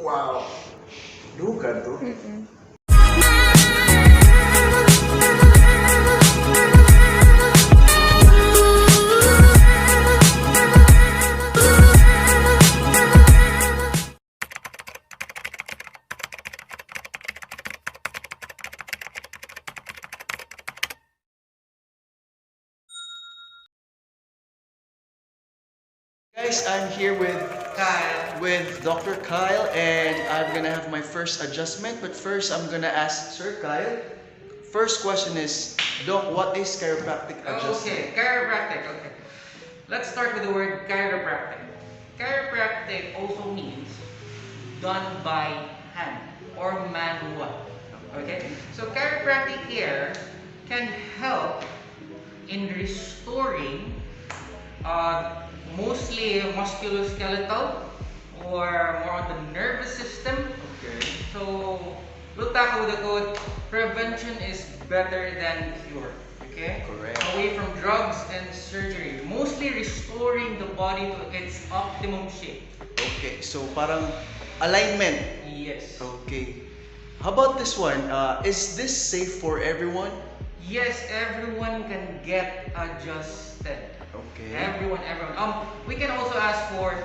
Wow. Lugar to. Guys, I'm here with Dr. Kyle, and I'm gonna have my first adjustment. But first, I'm gonna ask Sir Kyle. First question is, Doc, what is chiropractic adjustment? Okay, chiropractic. Okay, let's start with the word chiropractic. Chiropractic also means done by hand or manual. Okay, so chiropractic care can help in restoring mostly musculoskeletal or more on the nervous system. Okay. So we'll tackle the quote, prevention is better than cure. Okay? Correct. Away from drugs and surgery. Mostly restoring the body to its optimum shape. Okay, so parang alignment. Yes. Okay. How about this one? Is this safe for everyone? Yes, everyone can get adjusted. Okay. Everyone. We can also ask for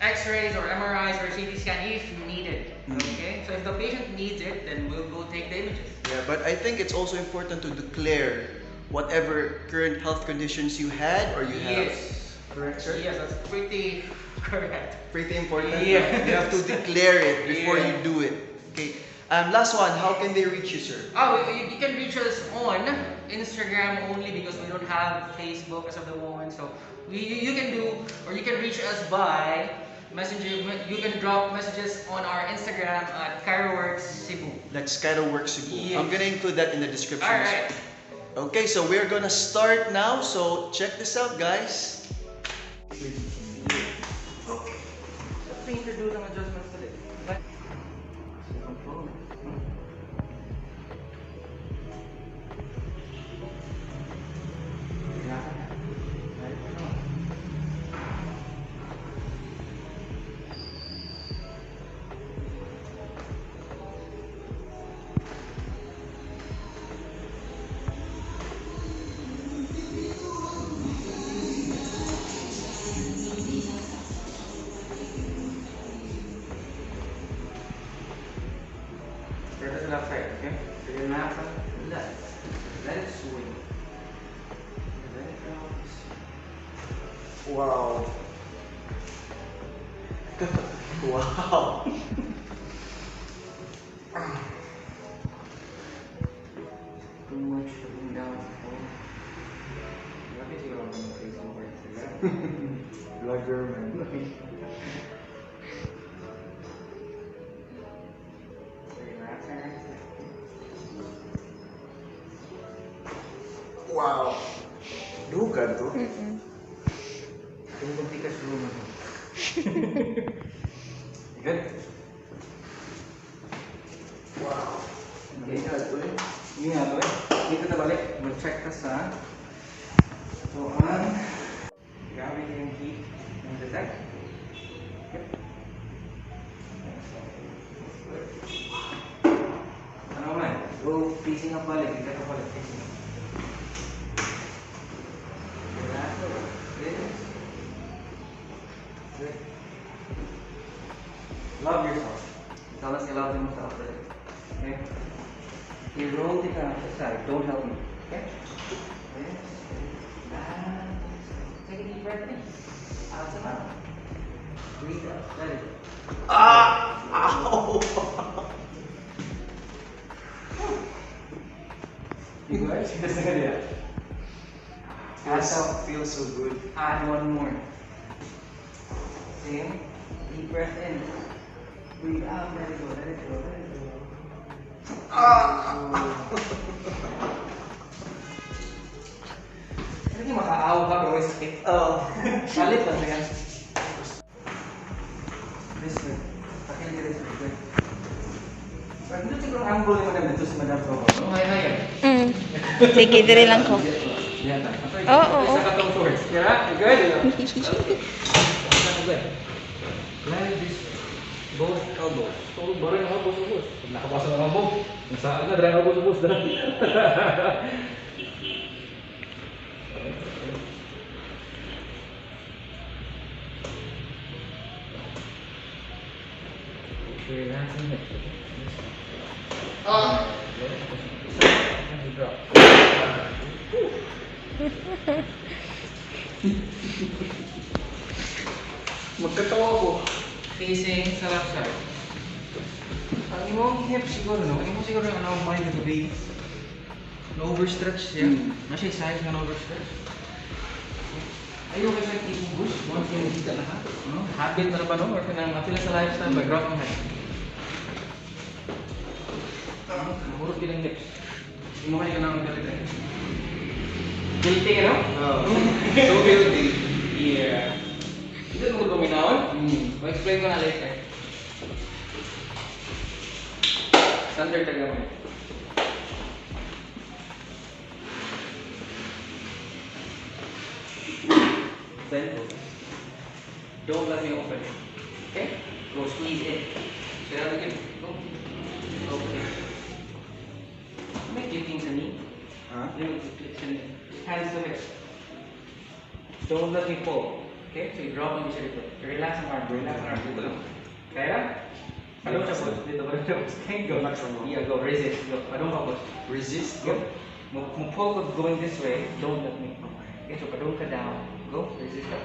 X-rays or MRIs or CT scan if needed. Okay. So if the patient needs it, then we'll go take the images. Yeah, but I think it's also important to declare whatever current health conditions you had or you have. Yes. Correct, sir? Yes, that's pretty correct. Pretty important. Yeah. You have to declare it before Yeah. you do it. Okay. Last one, how can they reach you, sir? Oh, you can reach us on Instagram only because we don't have Facebook as of the moment. So you can do, or you can reach us by messenger. You can drop messages on our Instagram at Kyroworks Cebu. That's Kyroworks Cebu. Yes. I'm gonna include that in the description. Alright. Okay, so we're gonna start now. So check this out, guys. Okay. So introduce ang adjustments today. Okay? Turn to the left side, okay? So your left on the left. Let it swing. Let it relax. Wow. Wow. Too much looking down. Grabe siguro ang face mo kaya sila. Vlogger, man. Relax, relax. Wow. Lugar to. Kung magtikas room ako. Good? Wow. Okay. Hindi nga to eh. Dito na balik. Mag-check ka sa gravity and heat and detect. Okay. Ano man? Go facing up balik. Hindi ka balik. Facing up. Relax. Good. Good. Love yourself. Tell us you love yourself. Okay? You roll it out to the side. Don't help me. Okay? Yes. Take a deep breath in. Out and out. Breathe out. Let it. Ow! You guys? That's a good idea. Feels so good. Add one more. Same. Deep breath in. Breathe out. Let it go. Let it go. Let it go. Hindi makaawa ka pero sakit. Oh. Salit lang yan. This way. Pakil ka this way. Pag dito siguro ang angle mo na dito sa madam ko. Hay hay. Sige, dire lang ko. Yan ta. Oo. Isa ka tong shorts. Kaya, good. Good. Like this. both elbows. So, barang elbows, ubos. Pag nakabasa ng elbow, kung saan na, darang elbows, ubos. Relax and lift. Drop. Magkatawa ko. Facing sa left side. Ang imong hip siguro, no? Ang imong siguro yung ano, mind of the baby. Na-overstretch siya. Masya size nga na-overstretch. Ayaw kasi yung push. Once yung nakita na ha. No? Habit na ba no? Or pinang mapila sa lifestyle by drop ang head. Nahurot din ang lips. Hindi mo kayo nang galit eh. Guilty ka no? So guilty. Yeah. Ito mo luminaw? Ma-explain ko na later. Standard taga mo. Then, don't let me open. Okay? Go squeeze in. Say that again. Go. Okay. Make your things a knee. Hands to hips. Don't let me fall. Okay? So you drop on your shoulder. Relax ang arm. Relax ang arm. Dito lang. Kaya? Padong siya po. Dito. Padong siya po. Okay, go. Yeah, go. Resist. Go. Padong ka po. Resist? Go. Pull going this way. Don't let me. Okay, so padong ka down. Go. Resist up.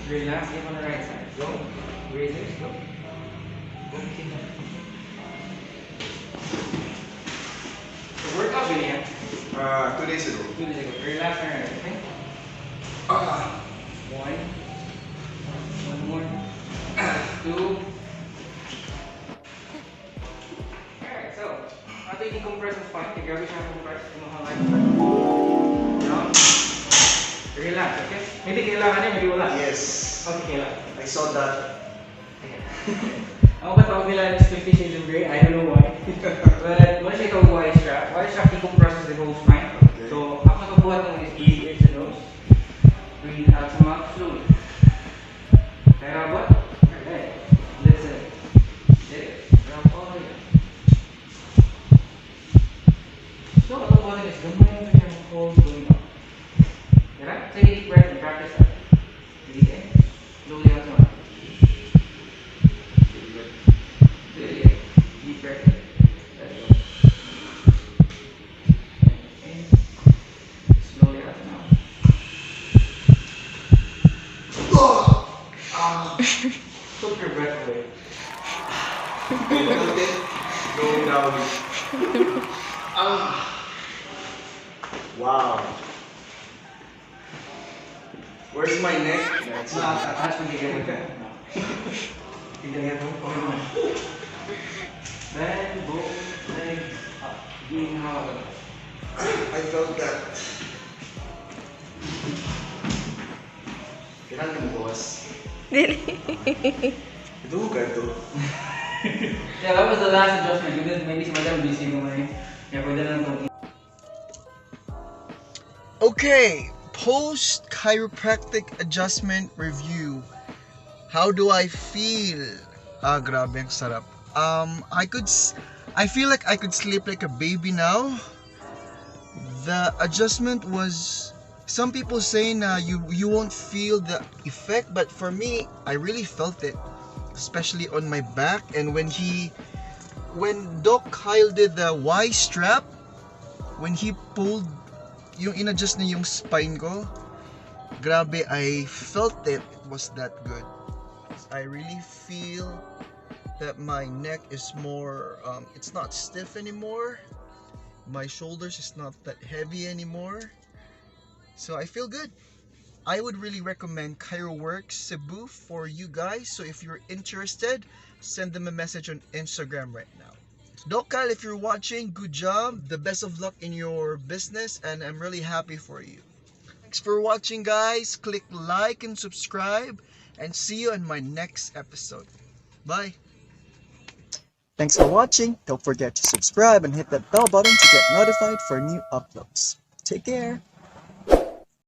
Relax. Get on the right side. Go. Resist. Go. Go. Keep on. So workout din yan. 2 days ago. 2 days ago. Relax na rin. Okay? One. One more. Two. Alright, so after you decompress the spine, grabe siya compress yung mga lifestyle. Down. Relax, okay? Hindi kailangan niya, hindi wala. Yes. Okay, kailangan. I saw that. Ako ba tawag nila is 50 Shades of Grey? I don't know why. But once you go wide strap decompresses the whole spine. Okay. So, ako nakabuhat ng is easy ears and nose. Breathe out sa mouth slowly. Kaya what? Okay. Listen. Sit. Drop all the way. So, ang bottom is gamay na siya ng cold going up. Kaya? Take a deep breath and practice that. Breathe in. Slowly out sa mouth. Deep breath. Let go. In. Slowly out now. Took your breath away. Going down. Wow. Where's my neck? That's Attach mo bigyan mo ka. Bigyan mo. Then, both legs up. Inhale. I felt that. Kailan ka boss? Dili. Ito ka ito. Yeah, that was the last adjustment. Because maybe si Madam busy mo ngayon. Kaya pwede na lang ito. Okay, post chiropractic adjustment review. How do I feel? Grabe, ang sarap. I feel like I could sleep like a baby now. The adjustment was, some people say na you won't feel the effect, but for me, I really felt it, especially on my back. And when Doc Kyle did the Y strap, when he pulled yung in-adjust niya yung spine ko, grabe, I felt it was that good. I really feel that my neck is more, it's not stiff anymore. My shoulders is not that heavy anymore. So I feel good. I would really recommend Kyroworks Cebu for you guys. So if you're interested, send them a message on Instagram right now. Doc Kyle, if you're watching, good job. The best of luck in your business, and I'm really happy for you. Thanks for watching, guys. Click like and subscribe, and see you in my next episode. Bye. Thanks for watching. Don't forget to subscribe and hit that bell button to get notified for new uploads. Take care.